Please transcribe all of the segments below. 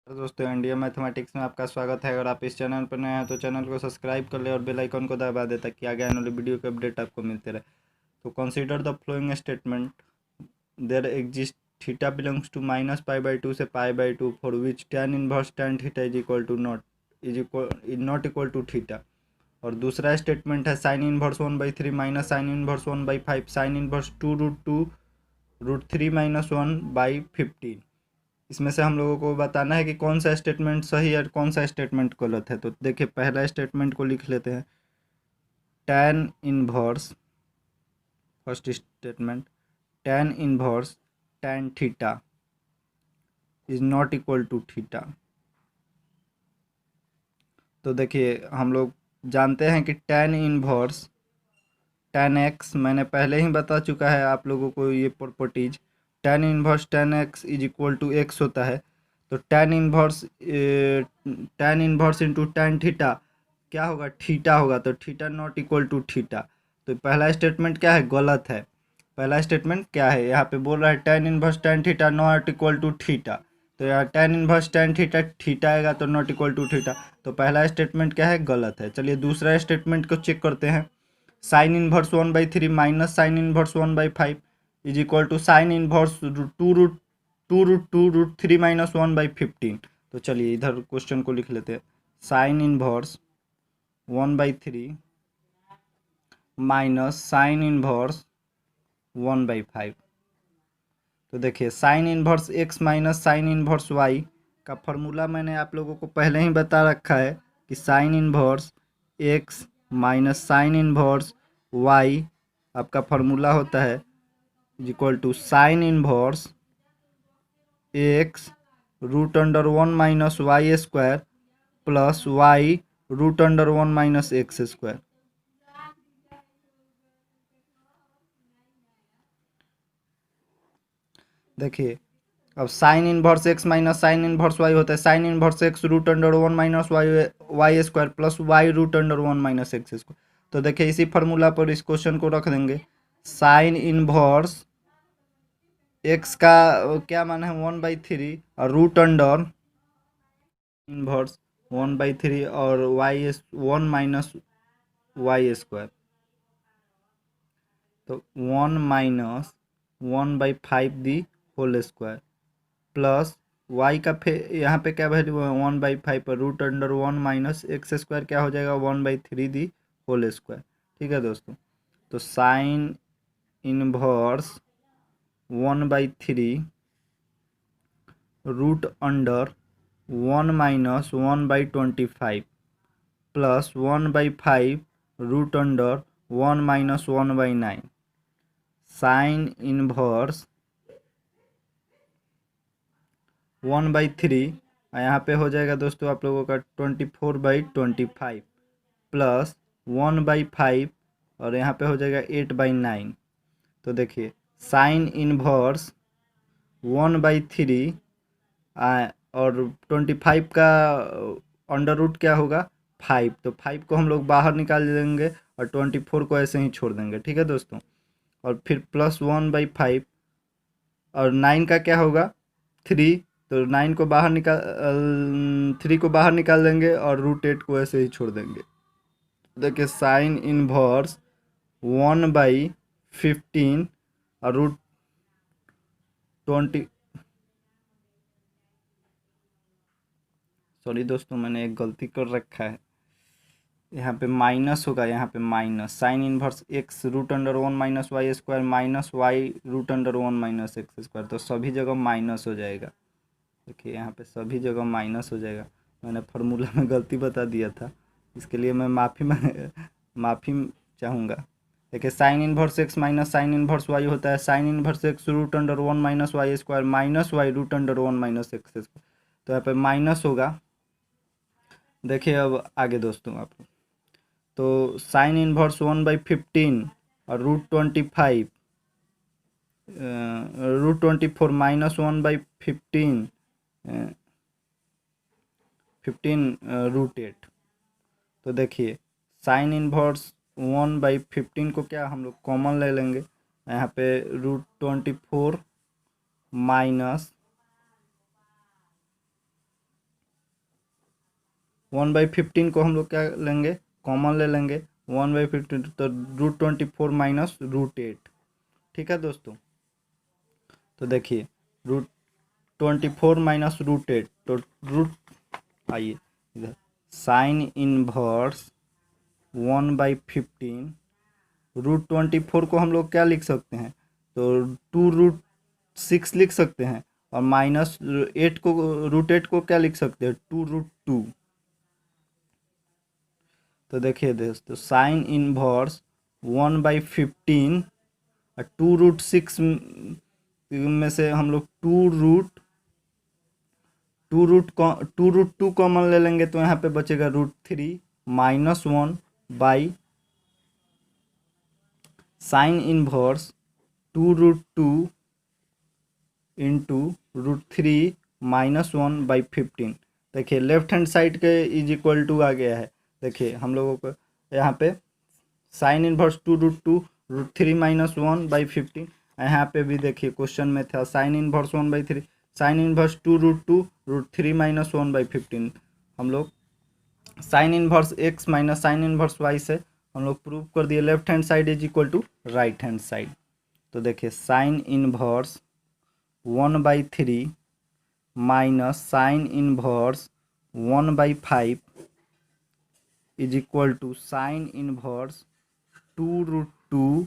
तो दोस्तों India mathematics में आपका स्वागत है। अगर आप इस चैनल पर नए हैं तो चैनल को सब्सक्राइब कर ले और बेल आइकन को दबा दे ताकि आगे आने वाली वीडियो के अपडेट आपको मिलते रहे। तो consider the following statement, there exist theta belongs to -π/2 से π/2 for which tan inverse tan theta is not equal to theta. और दूसरा स्टेटमेंट है sine inverse 1/3 minus sine inverse 1/5 sine inverse 2√2√3 - 1/15। इसमें से हम लोगों को बताना है कि कौन सा स्टेटमेंट सही है और कौन सा स्टेटमेंट गलत है। तो देखिए पहला स्टेटमेंट को लिख लेते हैं। tan inverse, first statement, tan inverse tan theta is not equal to theta. तो देखिए हम लोग जानते हैं कि tan इनवर्स tan x, मैंने पहले ही बता चुका है आप लोगों को ये properties. tan inverse tan x is equal to x होता है। तो tan inverse into tan theta क्या होगा? थीटा होगा। तो theta not equal to theta. तो पहला स्टेटमेंट क्या है? गलत है। पहला स्टेटमेंट क्या है? यहाँ पे बोल रहा है tan inverse tan theta not equal to theta. तो यहाँ tan inverse tan theta theta आएगा तो नॉट इक्वल टू थीटा। तो पहला स्टेटमेंट क्या है? गलत है। चलिए दूसरा स्टेटमेंट को चेक करते हैं। Sine inverse 1/3 minus sine inverse 1/5 is equal to sine inverse 2√2√3 - 1/15। तो चलिए इधर क्वेश्चन को लिख लेते हैं। Sine inverse 1/3 minus sine inverse 1/5। तो देखिए sine inverse x minus sine inverse y का फॉर्मूला मैंने आप लोगों को पहले ही बता रखा है कि sine inverse x minus sine inverse y आपका फॉर्मूला होता है equal to sine inverse x √1 minus y square plus y √1 minus x square. देखिए अब sine inverse x minus sine inverse y होता है sine inverse x √1 minus y square plus y √1 minus x square. तो देखिए इसी formula पर इस question को रख देंगे। साइन इनवर्स x का क्या मान है? 1/3 और रूट अंडर इनवर्स 1/3 और y 1 माइनस वाई स्क्वायर। तो 1 minus 1/5 the whole square plus y का फिर यहाँ पे क्या वैल्यू है? 1/5 पर √1 माइनस एक्स स्क्वायर क्या हो जाएगा? 1/3 दी होल स्क्वायर। ठीक है दोस्तों। तो sign inverse 1/3 √1 minus 1/25 plus 1/5 √1 minus 1/9 sign inverse 1/3 यहाँ पे हो जाएगा दोस्तों आप लोगों का 24/25 प्लस 1/5 और यहाँ पे हो जाएगा 8/9। तो देखिए साइन इनवर्स 1/3 और 25 का अंडर रूट क्या होगा? 5। तो 5 को हम लोग बाहर निकाल देंगे और 24 को ऐसे ही छोड़ देंगे। ठीक है दोस्तों। और फिर प्लस 1/5 और 9 का क्या होगा? 3। तो 9 को बाहर निकाल 3 को बाहर निकाल देंगे और √8 को ऐसे ही छोड़ देंगे। देखिए साइन इनवर्स 1/15 और √20। सॉरी दोस्तों मैंने एक गलती कर रखा है। यहाँ पे माइनस होगा, यहाँ पे minus sine inverse x √1 minus y square minus y √1 minus x square. तो सभी जगह माइनस हो जाएगा। देखिए यहाँ पे सभी जगह माइनस हो जाएगा। मैंने फार्मूला में गलती बता दिया था, इसके लिए मैं माफ़ी चाहूँगा। देखिए sine inverse x minus sine inverse y होता है sine inverse x √1 minus y square minus y √1 minus x square. तो यहाँ पे माइनस होगा। देखिए अब आगे दोस्तों आप, तो साइन इनवर्स 1/15 और √25 √24 माइनस 1/15 √8। तो देखिए साइन इनवर्स 1/15 को क्या हम लोग कॉमन ले लेंगे। यहाँ पे √24 माइनस 1/15 को हम लोग क्या लेंगे, कॉमन ले लेंगे। 1/15 तो √24 माइनस √8। ठीक है दोस्तों, तो देखिए √24 माइनस √8 तो आइए इधर साइन इनवर्स 1/15 √24 को हम लोग क्या लिख सकते हैं, तो 2√6 लिख सकते हैं, और माइनस √8 को क्या लिख सकते हैं, 2√2। तो देखिए दोस्तों साइन इनवर्स 1/15 और 2√6 में से हम लोग 2√2 कॉमन ले लेंगे, तो यहाँ पे बचेगा √3 minus 1 sign inverse 2√2 into √3 minus 1/15। देखिए लेफ्ट हैंड साइड के इज इक्वल टू आ गया है। देखिए हम लोगों को यहाँ पे साइन इनवर्स 2√2 √3 माइनस 1/15। यहाँ पे भी देखिए क्वेश्चन में था sine inverse 1/3, sine inverse 2√2 √3 minus 1/15। हम लोग sine inverse x minus sine inverse y से हम लोग प्रूव कर दिए left hand side is equal to right hand side. तो देखिए sine inverse 1/3 minus sine inverse 1/5 is equal to sine inverse 2√2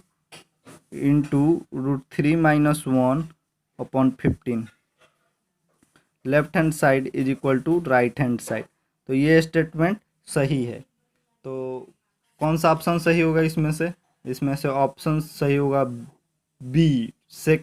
into √3 minus 1/15। Left hand side is equal to right hand side. तो ये statement सही है। तो कौन सा option सही होगा इसमें से ऑप्शन सही होगा बी, सेकेंड